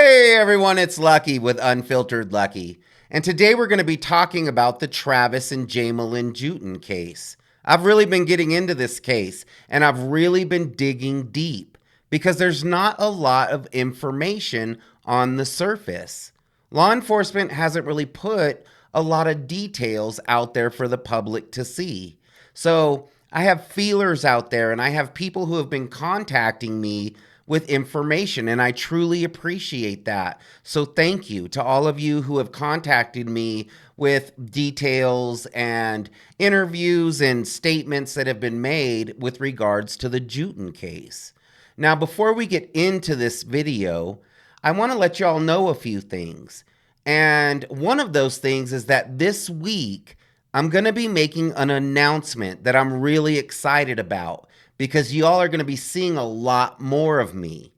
Hey everyone, it's Lucky with Unfiltered Lucky. And today we're going to be talking about the Travis and Jamelyn Juetten case. I've really been getting into this case and I've really been digging deep because there's not a lot of information on the surface. Law enforcement hasn't really put a lot of details out there for the public to see. So I have feelers out there and I have people who have been contacting me with information, and I truly appreciate that. So thank you to all of you who have contacted me with details and interviews and statements that have been made with regards to the Juetten case. Now, before we get into this video, I want to let y'all know a few things. And one of those things is that this week, I'm going to be making an announcement that I'm really excited about, because y'all are going to be seeing a lot more of me.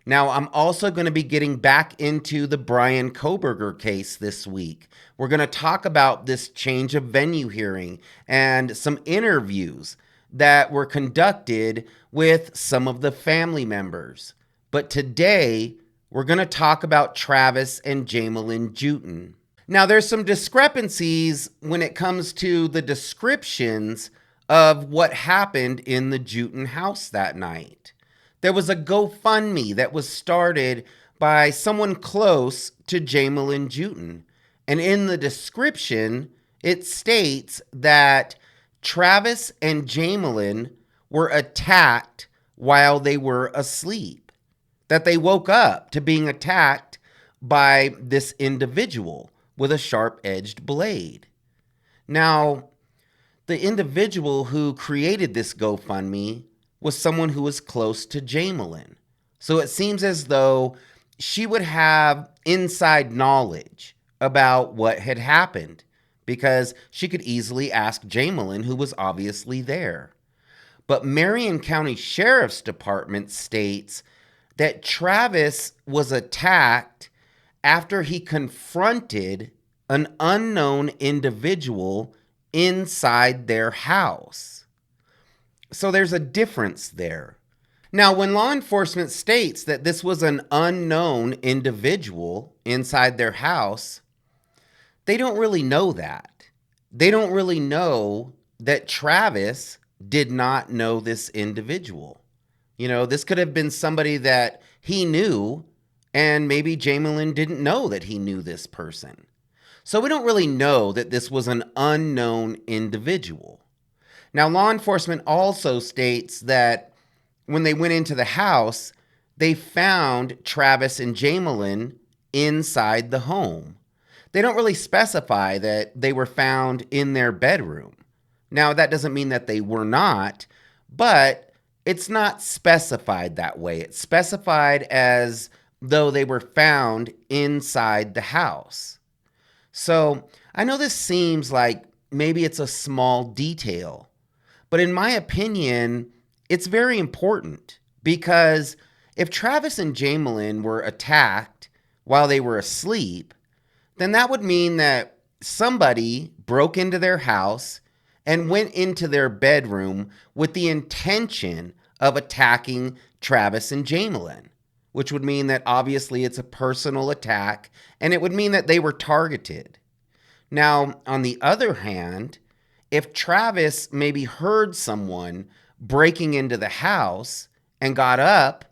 Now, I'm also going to be getting back into the Bryan Kohberger case this week. We're going to talk about this change of venue hearing and some interviews that were conducted with some of the family members. But today, we're going to talk about Travis and Jamelyn Juetten. Now, there's some discrepancies when it comes to the descriptions of what happened in the Juetten house that night. There was a GoFundMe that was started by someone close to Jamelyn Juetten. And in the description, it states that Travis and Jamelyn were attacked while they were asleep. That they woke up to being attacked by this individual with a sharp-edged blade. Now, the individual who created this GoFundMe was someone who was close to Jamelyn. So it seems as though she would have inside knowledge about what had happened, because she could easily ask Jamelyn, who was obviously there. But Marion County Sheriff's Department states that Travis was attacked after he confronted an unknown individual inside their house. So there's a difference there. Now, when law enforcement states that this was an unknown individual inside their house, they don't really know that. They don't really know that Travis did not know this individual. You know, this could have been somebody that he knew, and maybe Jamelyn didn't know that he knew this person. So we don't really know that this was an unknown individual. Now, law enforcement also states that when they went into the house, they found Travis and Jamelyn inside the home. They don't really specify that they were found in their bedroom. Now, that doesn't mean that they were not, but it's not specified that way. It's specified as though they were found inside the house. So I know this seems like maybe it's a small detail, but in my opinion, it's very important, because if Travis and Jamelyn were attacked while they were asleep, then that would mean that somebody broke into their house and went into their bedroom with the intention of attacking Travis and Jamelyn, which would mean that obviously it's a personal attack, and it would mean that they were targeted. Now, on the other hand, if Travis maybe heard someone breaking into the house and got up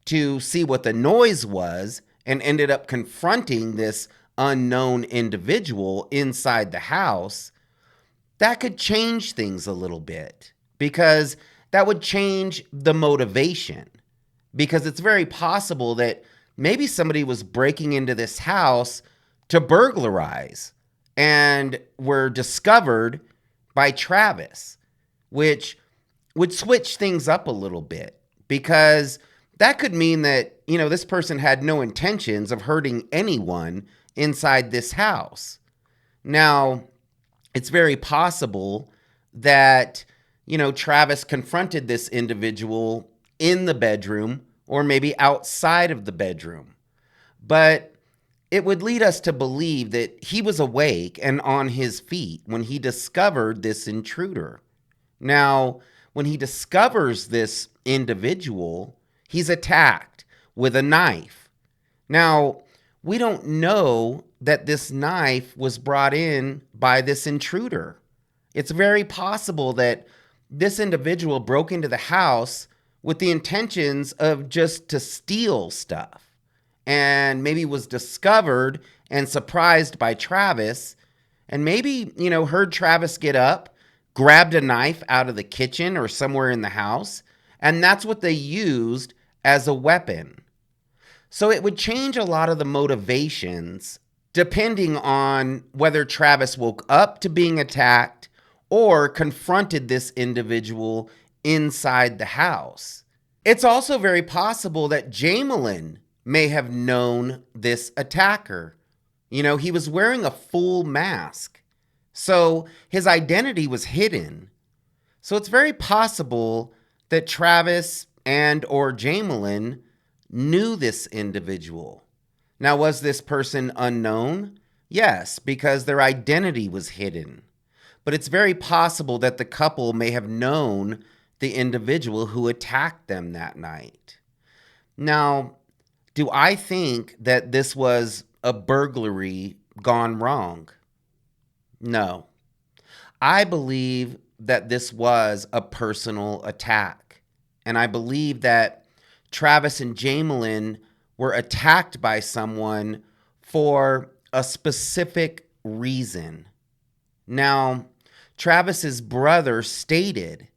to see what the noise was and ended up confronting this unknown individual inside the house, that could change things a little bit, because that would change the motivation. Because it's very possible that maybe somebody was breaking into this house to burglarize and were discovered by Travis, which would switch things up a little bit, because that could mean that, you know, this person had no intentions of hurting anyone inside this house. Now, it's very possible that, you know, Travis confronted this individual in the bedroom or maybe outside of the bedroom. But it would lead us to believe that he was awake and on his feet when he discovered this intruder. Now, when he discovers this individual, he's attacked with a knife. Now, we don't know that this knife was brought in by this intruder. It's very possible that this individual broke into the house with the intentions of just to steal stuff and maybe was discovered and surprised by Travis and maybe, heard Travis get up, grabbed a knife out of the kitchen or somewhere in the house, and that's what they used as a weapon. So it would change a lot of the motivations depending on whether Travis woke up to being attacked or confronted this individual inside the house. It's also very possible that Jamelin may have known this attacker. He was wearing a full mask, so his identity was hidden. So it's very possible that Travis and or Jamelin knew this individual. Now, was this person unknown? Yes, because their identity was hidden. But it's very possible that the couple may have known the individual who attacked them that night. Now, do I think that this was a burglary gone wrong? No. I believe that this was a personal attack. And I believe that Travis and Jamelin were attacked by someone for a specific reason. Now, Travis's brother stated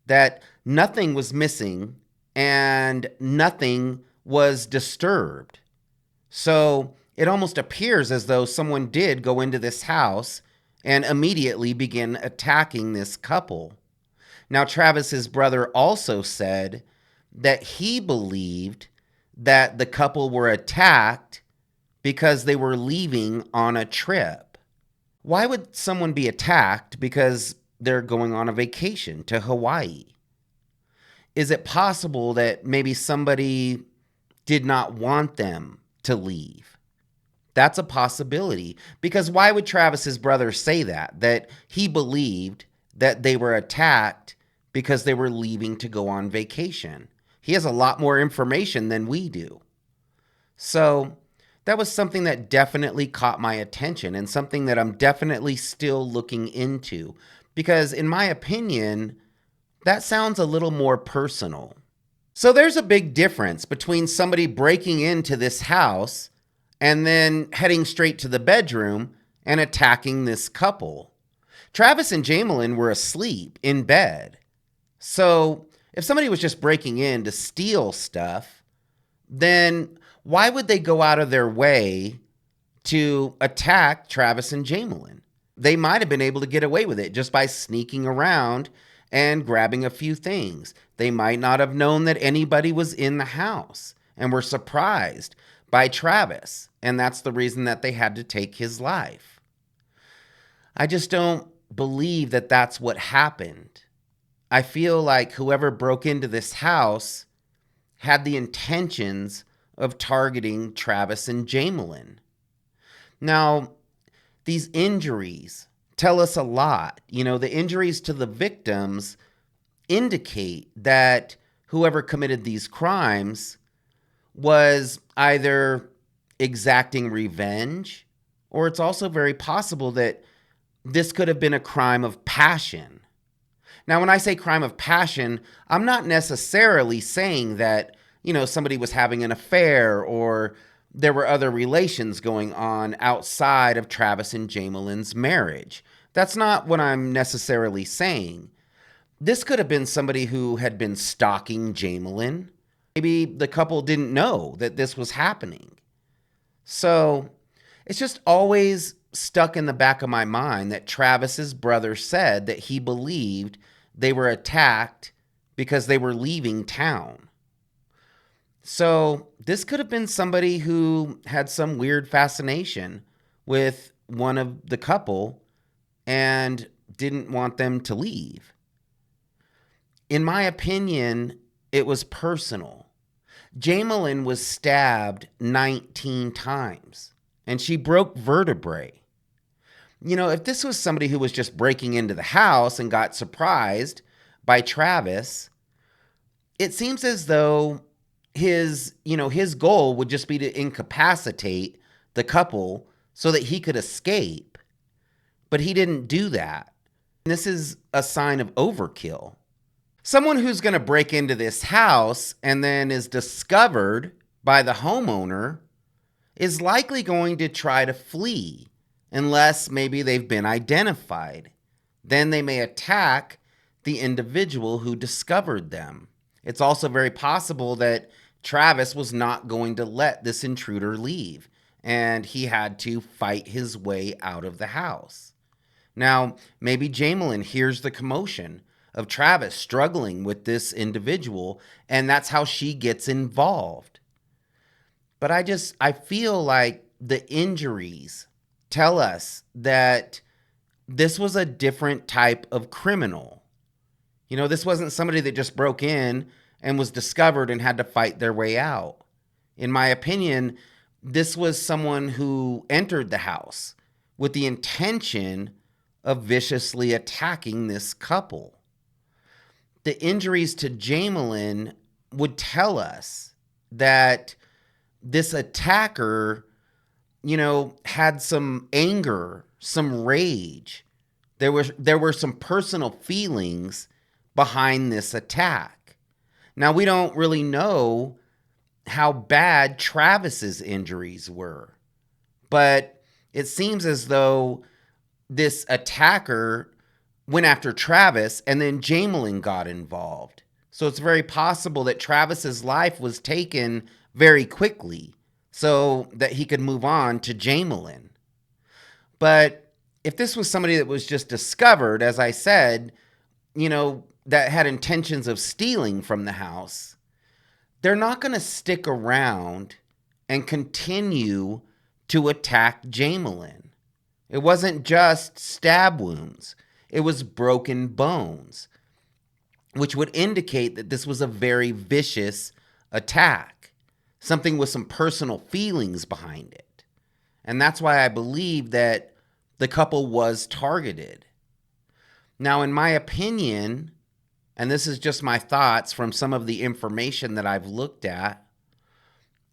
that nothing was missing and nothing was disturbed. So it almost appears as though someone did go into this house and immediately begin attacking this couple. Now, Travis's brother also said that he believed that the couple were attacked because they were leaving on a trip. Why would someone be attacked because they're going on a vacation to Hawaii? Is it possible that maybe somebody did not want them to leave? That's a possibility, because why would Travis's brother say that he believed that they were attacked because they were leaving to go on vacation? He has a lot more information than we do. So that was something that definitely caught my attention and something that I'm definitely still looking into, because in my opinion, that sounds a little more personal. So there's a big difference between somebody breaking into this house and then heading straight to the bedroom and attacking this couple. Travis and Jamelin were asleep in bed. So if somebody was just breaking in to steal stuff, then why would they go out of their way to attack Travis and Jamelin? They might have been able to get away with it just by sneaking around and grabbing a few things. They might not have known that anybody was in the house and were surprised by Travis, and that's the reason that they had to take his life. I just don't believe that that's what happened. I feel like whoever broke into this house had the intentions of targeting Travis and Jamelin. Now, these injuries tell us a lot. The injuries to the victims indicate that whoever committed these crimes was either exacting revenge, or it's also very possible that this could have been a crime of passion. Now, when I say crime of passion, I'm not necessarily saying that, somebody was having an affair or there were other relations going on outside of Travis and Jamelin's marriage. That's not what I'm necessarily saying. This could have been somebody who had been stalking Jamelin. Maybe the couple didn't know that this was happening. So it's just always stuck in the back of my mind that Travis's brother said that he believed they were attacked because they were leaving town. So this could have been somebody who had some weird fascination with one of the couple and didn't want them to leave. In my opinion, it was personal. Jamelin was stabbed 19 times, and she broke vertebrae. If this was somebody who was just breaking into the house and got surprised by Travis, it seems as though his goal would just be to incapacitate the couple so that he could escape. But he didn't do that. This is a sign of overkill. Someone who's going to break into this house and then is discovered by the homeowner is likely going to try to flee unless maybe they've been identified. Then they may attack the individual who discovered them. It's also very possible that Travis was not going to let this intruder leave, and he had to fight his way out of the house. Now, maybe Jamelin hears the commotion of Travis struggling with this individual, and that's how she gets involved. But I feel like the injuries tell us that this was a different type of criminal. This wasn't somebody that just broke in and was discovered and had to fight their way out. In my opinion, this was someone who entered the house with the intention of viciously attacking this couple. The injuries to Jamelin would tell us that this attacker, had some anger, some rage. There were some personal feelings behind this attack. Now, we don't really know how bad Travis's injuries were, but it seems as though this attacker went after Travis and then Jamelin got involved. So it's very possible that Travis's life was taken very quickly so that he could move on to Jamelin. But if this was somebody that was just discovered, as I said, that had intentions of stealing from the house, they're not going to stick around and continue to attack Jamelin. It wasn't just stab wounds. It was broken bones, which would indicate that this was a very vicious attack, something with some personal feelings behind it. And that's why I believe that the couple was targeted. Now, in my opinion, and this is just my thoughts from some of the information that I've looked at,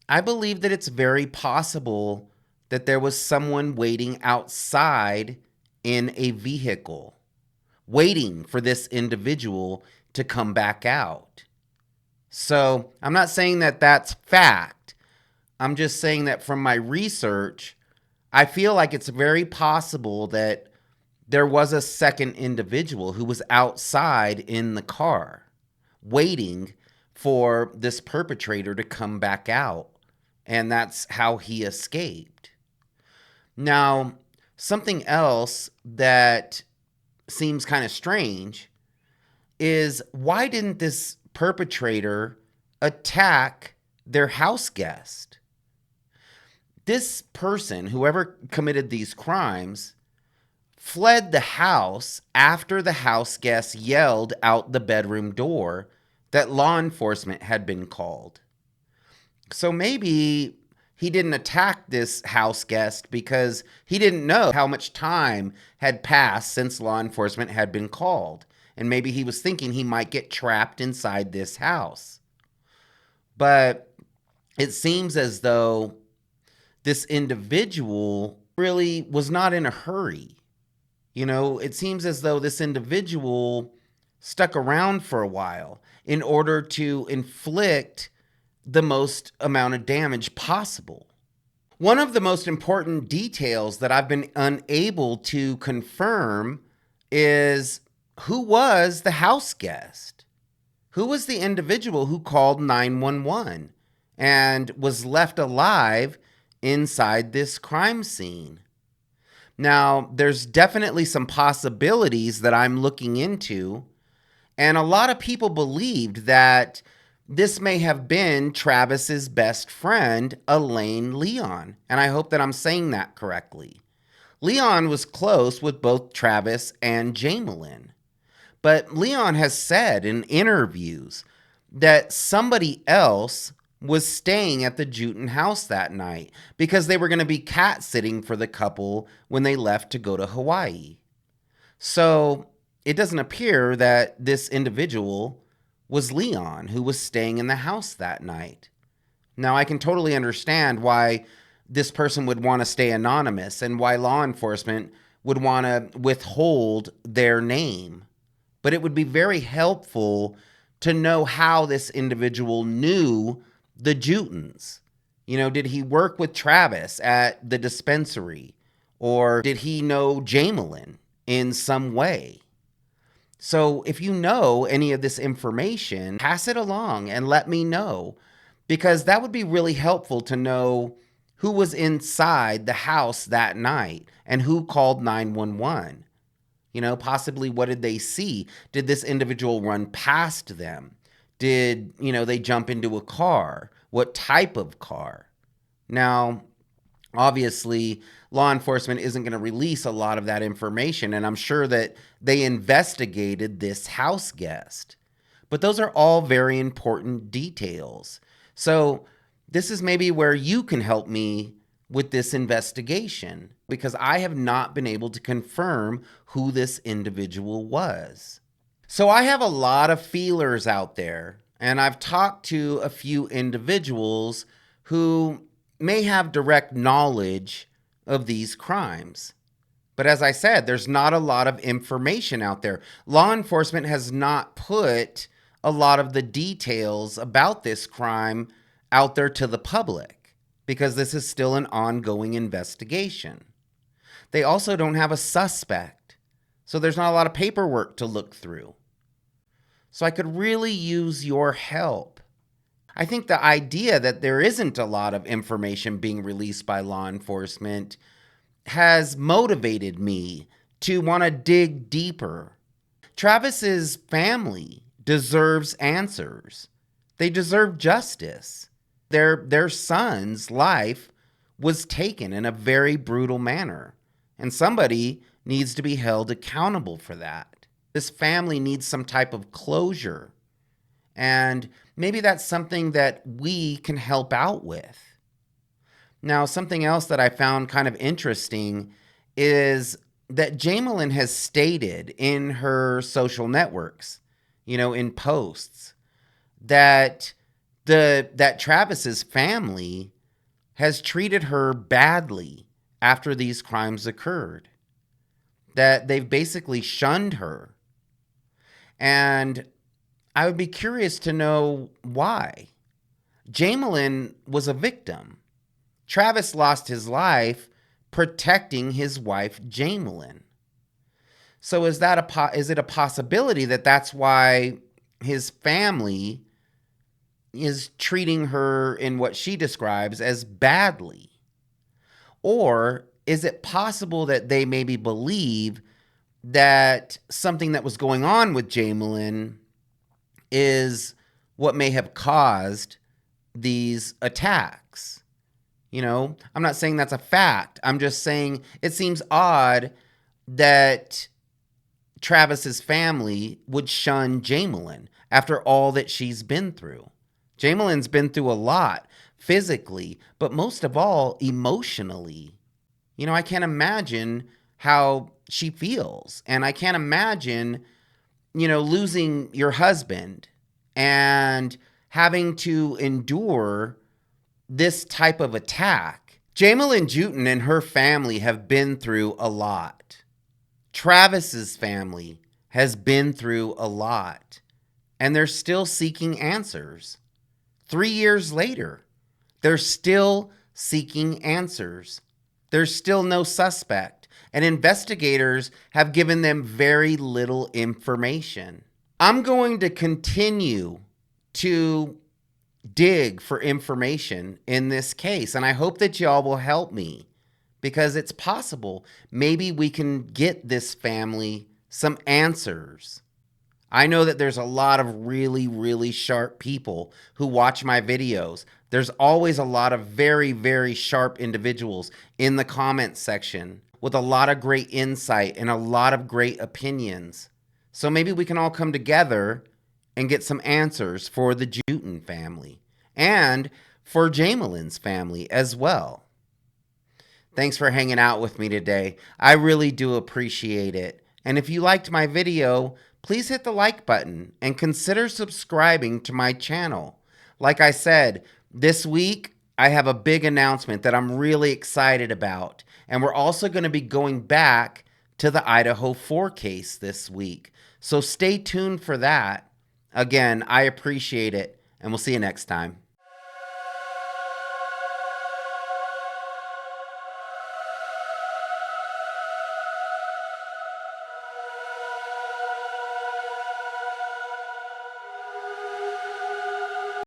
I believe that it's very possible that there was someone waiting outside in a vehicle, waiting for this individual to come back out. So I'm not saying that that's fact. I'm just saying that from my research, I feel like it's very possible that there was a second individual who was outside in the car, waiting for this perpetrator to come back out. And that's how he escaped. Now, something else that seems kind of strange is, why didn't this perpetrator attack their house guest? This person, whoever committed these crimes, fled the house after the house guest yelled out the bedroom door that law enforcement had been called. So maybe he didn't attack this house guest because he didn't know how much time had passed since law enforcement had been called. And maybe he was thinking he might get trapped inside this house. But it seems as though this individual really was not in a hurry. It seems as though this individual stuck around for a while in order to inflict the most amount of damage possible. One of the most important details that I've been unable to confirm is, who was the house guest? Who was the individual who called 911 and was left alive inside this crime scene? Now, there's definitely some possibilities that I'm looking into, and a lot of people believed that this may have been Travis's best friend, Elaine Leon, and I hope that I'm saying that correctly. Leon was close with both Travis and Jamelin, but Leon has said in interviews that somebody else was staying at the Juetten house that night because they were going to be cat sitting for the couple when they left to go to Hawaii. So it doesn't appear that this individual was Leon who was staying in the house that night. Now, I can totally understand why this person would want to stay anonymous and why law enforcement would want to withhold their name. But it would be very helpful to know how this individual knew the Juettens. Did he work with Travis at the dispensary? Or did he know Jamelin in some way? So if you know any of this information, pass it along and let me know, because that would be really helpful to know who was inside the house that night and who called 911. Possibly what did they see? Did this individual run past them? Did, they jump into a car? What type of car? Now, obviously, law enforcement isn't going to release a lot of that information, and I'm sure that they investigated this house guest. But those are all very important details. So this is maybe where you can help me with this investigation, because I have not been able to confirm who this individual was. So I have a lot of feelers out there, and I've talked to a few individuals who may have direct knowledge of these crimes. But as I said, there's not a lot of information out there. Law enforcement has not put a lot of the details about this crime out there to the public, because this is still an ongoing investigation. They also don't have a suspect, so there's not a lot of paperwork to look through. So I could really use your help. I think the idea that there isn't a lot of information being released by law enforcement has motivated me to want to dig deeper. Travis's family deserves answers. They deserve justice. Their son's life was taken in a very brutal manner, and somebody needs to be held accountable for that. This family needs some type of closure, and maybe that's something that we can help out with. Now, something else that I found kind of interesting is that Jamelin has stated in her social networks, in posts, that Travis's family has treated her badly after these crimes occurred, that they've basically shunned her. And I would be curious to know why. Jamelin was a victim. Travis lost his life protecting his wife, Jamelin. So is it a possibility that that's why his family is treating her in what she describes as badly? Or is it possible that they maybe believe that something that was going on with Jamelin is what may have caused these attacks? I'm not saying that's a fact. I'm just saying it seems odd that Travis's family would shun Jamelin after all that she's been through. Jamelin's been through a lot physically, but most of all, emotionally. I can't imagine how she feels. And I can't imagine, losing your husband and having to endure this type of attack. Jamelin Juetten and her family have been through a lot. Travis's family has been through a lot, and they're still seeking answers. 3 years later, they're still seeking answers. There's still no suspect, and investigators have given them very little information. I'm going to continue to dig for information in this case, and I hope that y'all will help me, because it's possible maybe we can get this family some answers. I know that there's a lot of really, really sharp people who watch my videos. There's always a lot of very, very sharp individuals in the comments section with a lot of great insight and a lot of great opinions. So maybe we can all come together and get some answers for the Juetten family and for Jamelin's family as well. Thanks for hanging out with me today. I really do appreciate it. And if you liked my video, please hit the like button and consider subscribing to my channel. Like I said, This week, I have a big announcement that I'm really excited about. And we're also going to be going back to the Idaho 4 case this week. So stay tuned for that. Again, I appreciate it, and we'll see you next time.